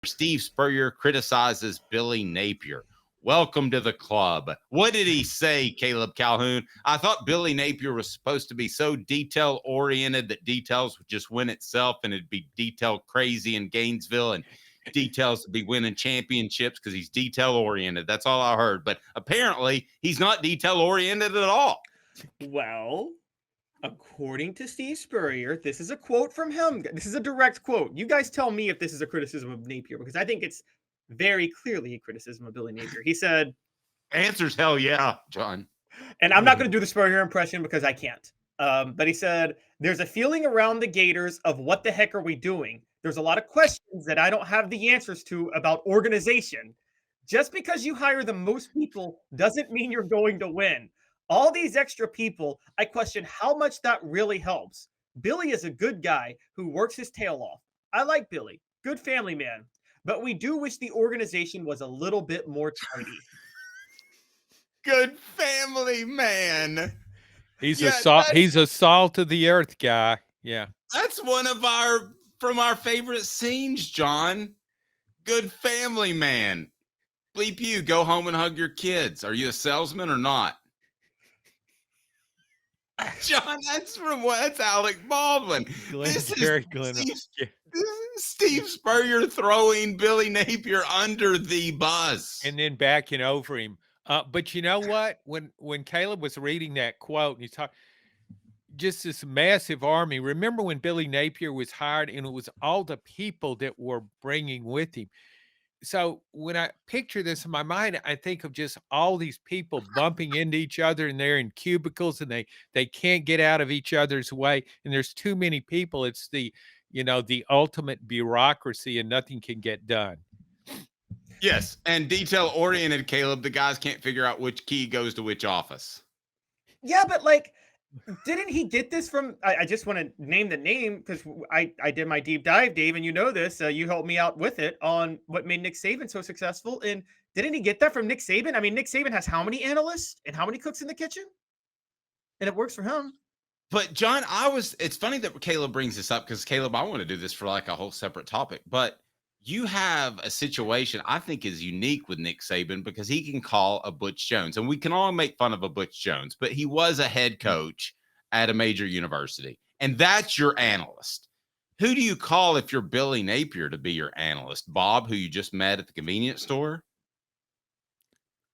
Steve Spurrier criticizes Billy Napier. Welcome to the club. What did he say, Caleb Calhoun? I thought Billy Napier was supposed to be so detail oriented that details would just win itself and it'd be detail crazy in Gainesville and details to be winning championships because he's detail oriented. That's all I heard. But apparently, he's not detail oriented at all. Well, according to Steve Spurrier, this is a quote from him. This is a direct quote. You guys tell me if this is a criticism of Napier, because I think it's very clearly a criticism of Billy Napier. He said, Answer's hell yeah, John. and I'm not going to do the Spurrier impression because I can't. But he said, there's a feeling around the Gators of what the heck are we doing? There's a lot of questions that I don't have the answers to about organization. Just because you hire the most people doesn't mean you're going to win. All these extra people, I question how much that really helps. Billy is a good guy who works his tail off. I like Billy, good family man, but we do wish the organization was a little bit more tidy. Good family man. He's a salt of the earth guy. Yeah. That's one of our favorite scenes, John. Good family man. Bleep you, go home and hug your kids. Are you a salesman or not? John, that's Alec Baldwin. This is Steve Spurrier throwing Billy Napier under the bus. And then backing over him. But you know what? When Caleb was reading that quote, and he's talking, just this massive army. Remember when Billy Napier was hired, and it was all the people that were bringing with him. So when I picture this in my mind, I think of just all these people bumping into each other, and they're in cubicles, and they can't get out of each other's way. And there's too many people. It's the ultimate bureaucracy, and nothing can get done. Yes, and detail-oriented, Caleb, the guys can't figure out which key goes to which office. Yeah, but didn't he get this from, I just want to name the name because I did my deep dive, Dave, and you know this, you helped me out with it on what made Nick Saban so successful. And didn't he get that from Nick Saban? I mean, Nick Saban has how many analysts and how many cooks in the kitchen? And it works for him. But John, it's funny that Caleb brings this up because Caleb, I want to do this for a whole separate topic, but you have a situation I think is unique with Nick Saban because he can call a Butch Jones, and we can all make fun of a Butch Jones, but he was a head coach at a major university, and that's your analyst. Who do you call if you're Billy Napier to be your analyst? Bob, who you just met at the convenience store?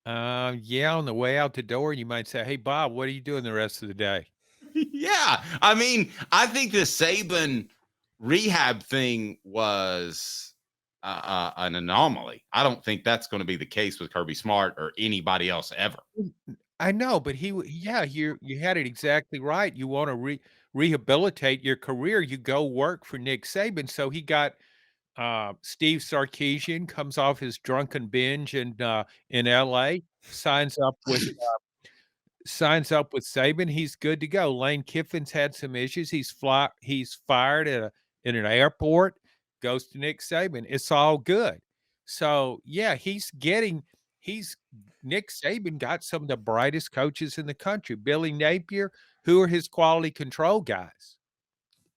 Yeah, on the way out the door, you might say, "Hey, Bob, what are you doing the rest of the day?" Yeah, I mean, I think the Saban rehab thing was an anomaly. I don't think that's going to be the case with Kirby Smart or anybody else ever. I know, but you had it exactly right. You want to rehabilitate your career, you go work for Nick Saban. So he got Steve Sarkisian comes off his drunken binge in LA, signs up with Saban. He's good to go. Lane Kiffin's had some issues. He's fired in an airport. Goes to Nick Saban. It's all good. So yeah, Nick Saban got some of the brightest coaches in the country. Billy Napier, who are his quality control guys?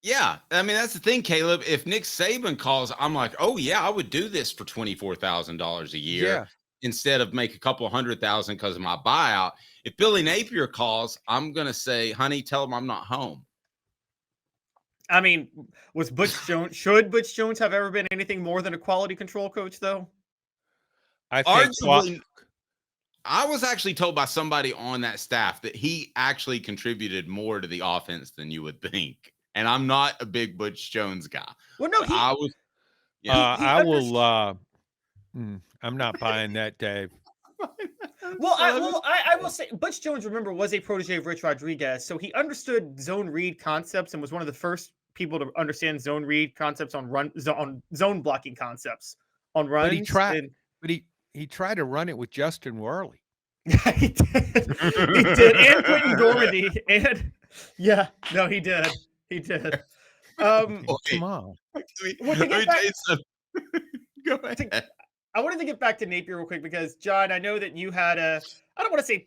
Yeah, I mean, that's the thing, Caleb. If Nick Saban calls, I'm like, oh yeah, I would do this for $24,000 a year instead of make a couple $100,000 because of my buyout. If Billy Napier calls, I'm gonna say, honey, tell him I'm not home. I mean, should Butch Jones have ever been anything more than a quality control coach, though? I think I was actually told by somebody on that staff that he actually contributed more to the offense than you would think. And I'm not a big Butch Jones guy. Well, no, I was. Yeah. I'm not buying that, Dave. I will say Butch Jones, remember, was a protege of Rich Rodriguez, so he understood zone read concepts and was one of the first people to understand zone read concepts on zone blocking concepts on runs. But he tried to run it with Justin Worley. Yeah, he did. He did, and Quentin Dormady, and he did. He did. Come on. Go ahead. I wanted to get back to Napier real quick because, John, I know that you had I don't want to say,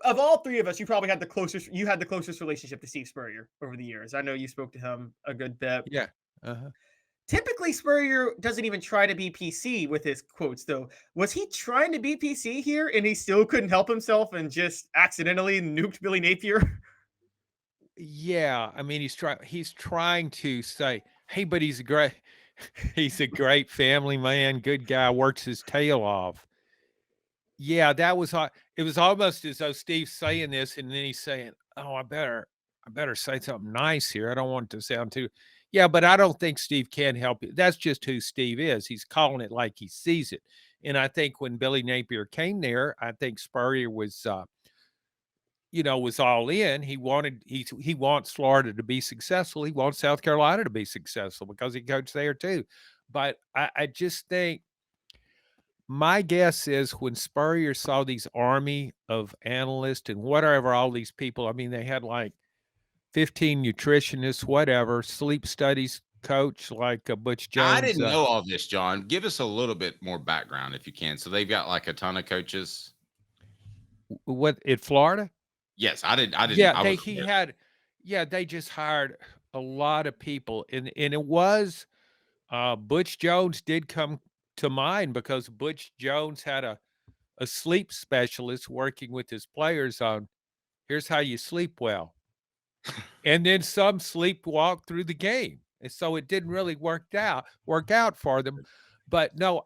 of all three of us, you probably had the closest relationship to Steve Spurrier over the years. I know you spoke to him a good bit. Yeah. Uh-huh. typically Spurrier doesn't even try to be PC with his quotes, though. Was he trying to be PC here, and he still couldn't help himself and just accidentally nuked Billy Napier? Yeah, I mean, he's trying to say, "Hey, but he's a great he's a great family man, good guy, works his tail off." Yeah, that was it was almost as though Steve's saying this, and then he's saying, "Oh, I better say something nice here. I don't want it to sound too." Yeah, but I don't think Steve can help it. That's just who Steve is. He's calling it like he sees it. And I think when Billy Napier came there, I think Spurrier was was all in. He wants Florida to be successful. He wants South Carolina to be successful because he coached there too. But I just think my guess is when Spurrier saw these army of analysts and whatever, all these people, I mean, they had like 15 nutritionists, whatever, sleep studies coach like Butch I Jones. didn't know all this, John. Give us a little bit more background if you can. So they've got like a ton of coaches. What in Florida? Yes, I didn't. I didn't. Yeah, I they was he aware. had, yeah, they just hired a lot of people, and it was Butch Jones did come to mind because Butch Jones had a sleep specialist working with his players on here's how you sleep well. And then some sleepwalk through the game. And so it didn't really work out for them. But no,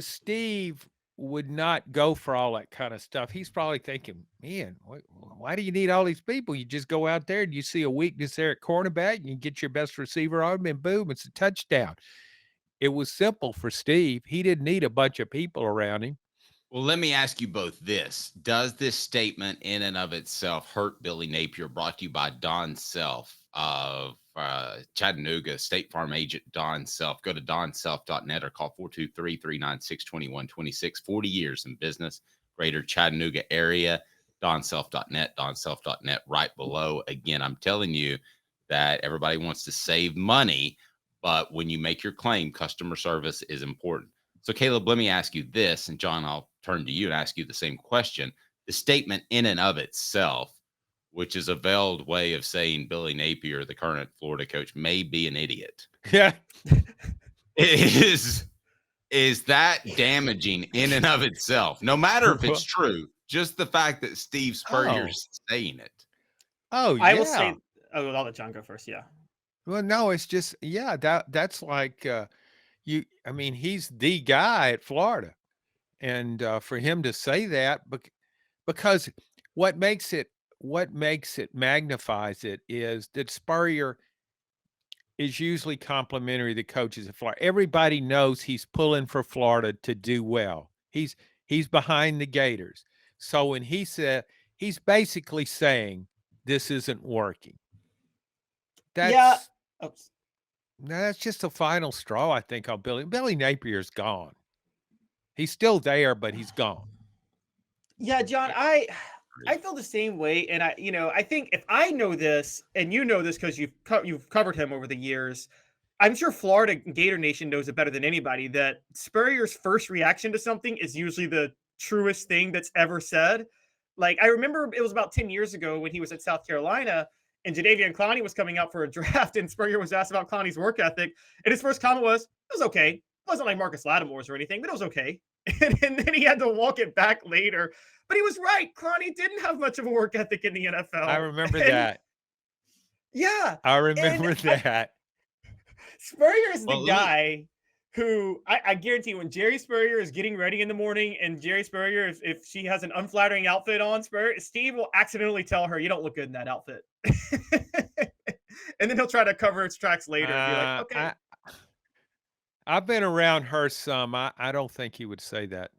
Steve would not go for all that kind of stuff. He's probably thinking, man, why do you need all these people? You just go out there and you see a weakness there at cornerback, and you get your best receiver on him, and boom, it's a touchdown. It was simple for Steve. He didn't need a bunch of people around him. Well, let me ask you both this. Does this statement in and of itself hurt Billy Napier? Brought to you by Don Self of Chattanooga, State Farm agent Don Self. Go to donself.net or call 423-396-2126. 40 years in business, greater Chattanooga area. Donself.net, donself.net right below. Again, I'm telling you that everybody wants to save money, but when you make your claim, customer service is important. So, Caleb, let me ask you this, and John, I'll turn to you and ask you the same question. The statement in and of itself, which is a veiled way of saying Billy Napier, the current Florida coach, may be an idiot. Yeah. Is that damaging in and of itself? No matter if it's true, just the fact that Steve Spurrier's saying it. Oh, I will yeah. say, oh, I'll let John go first. Yeah. Well, no, it's just, yeah, that's like I mean, he's the guy at Florida. And for him to say that, because what makes it magnifies it is that Spurrier is usually complimentary to coaches at Florida. Everybody knows he's pulling for Florida to do well. He's behind the Gators. So when he said, he's basically saying this isn't working. Yeah. That's that's just the final straw, I think, on Billy Napier's gone. He's still there, but he's gone. Yeah, John, I feel the same way, and I think if I know this, and you know this because you've covered him over the years, I'm sure Florida Gator Nation knows it better than anybody that Spurrier's first reaction to something is usually the truest thing that's ever said. Like I remember it was about 10 years ago when he was at South Carolina and Jadeveon Clowney was coming out for a draft, and Spurrier was asked about Clowney's work ethic, and his first comment was, "It was okay. It wasn't like Marcus Lattimore's or anything, but it was okay." And then he had to walk it back later. But he was right. Clowney didn't have much of a work ethic in the NFL. I remember And that. yeah. I And remember that. Spurrier is the Well, guy who I guarantee when Jerry Spurrier is getting ready in the morning and Jerry Spurrier, if she has an unflattering outfit on, Steve will accidentally tell her, "You don't look good in that outfit." And then he'll try to cover its tracks later and be like, "Okay." I've been around her some. I don't think he would say that.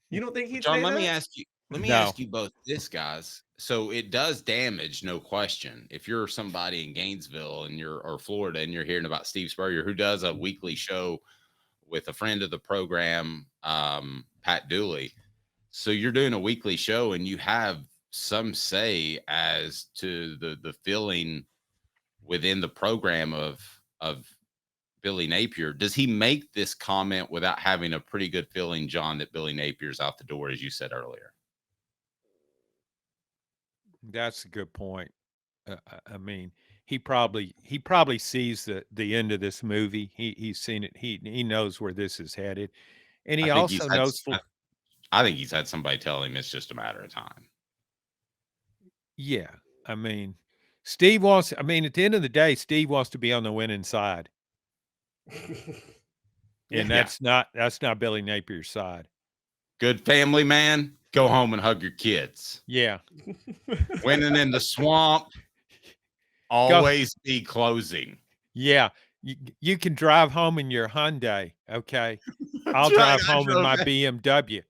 You don't think he'd John, say let that? me ask you. Let me No. ask you both this, guys. So it does damage, no question. If you're somebody in Gainesville and or Florida and you're hearing about Steve Spurrier, who does a weekly show with a friend of the program, Pat Dooley. So you're doing a weekly show and you have some say as to the feeling within the program of Billy Napier. Does he make this comment without having a pretty good feeling, John, that Billy Napier's out the door, as you said earlier? That's a good point. I mean, he probably sees the end of this movie. He's seen it. He knows where this is headed, and he I think he's also had, knows. I think he's had somebody tell him it's just a matter of time. Yeah, I mean, Steve wants. I mean, at the end of the day, Steve wants to be on the winning side, and that's not Billy Napier's side. Good family man, go home and hug your kids. Yeah, Winning in the swamp, always be closing. Yeah, you can drive home in your Hyundai. Okay, I'll drive home in my BMW.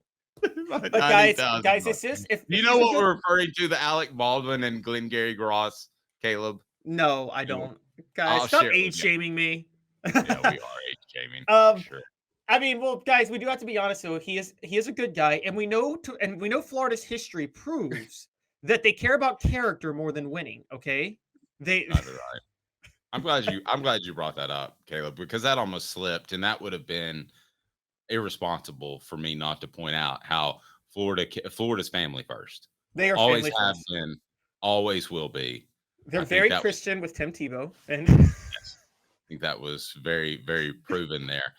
But guys, this is if you know what we're referring to, the Alec Baldwin and Glengarry Gross, Caleb. No, I don't. Guys, stop age shaming me. Yeah, we are age shaming. Sure. I mean, well, guys, we do have to be honest. So he is a good guy, and we know Florida's history proves that they care about character more than winning. Okay, right. I'm glad you brought that up, Caleb, because that almost slipped, and that would have been irresponsible for me not to point out how Florida's family first. They are always family have first. Been, always will be. They're very Christian with Tim Tebow, and yes. I think that was very, very proven there.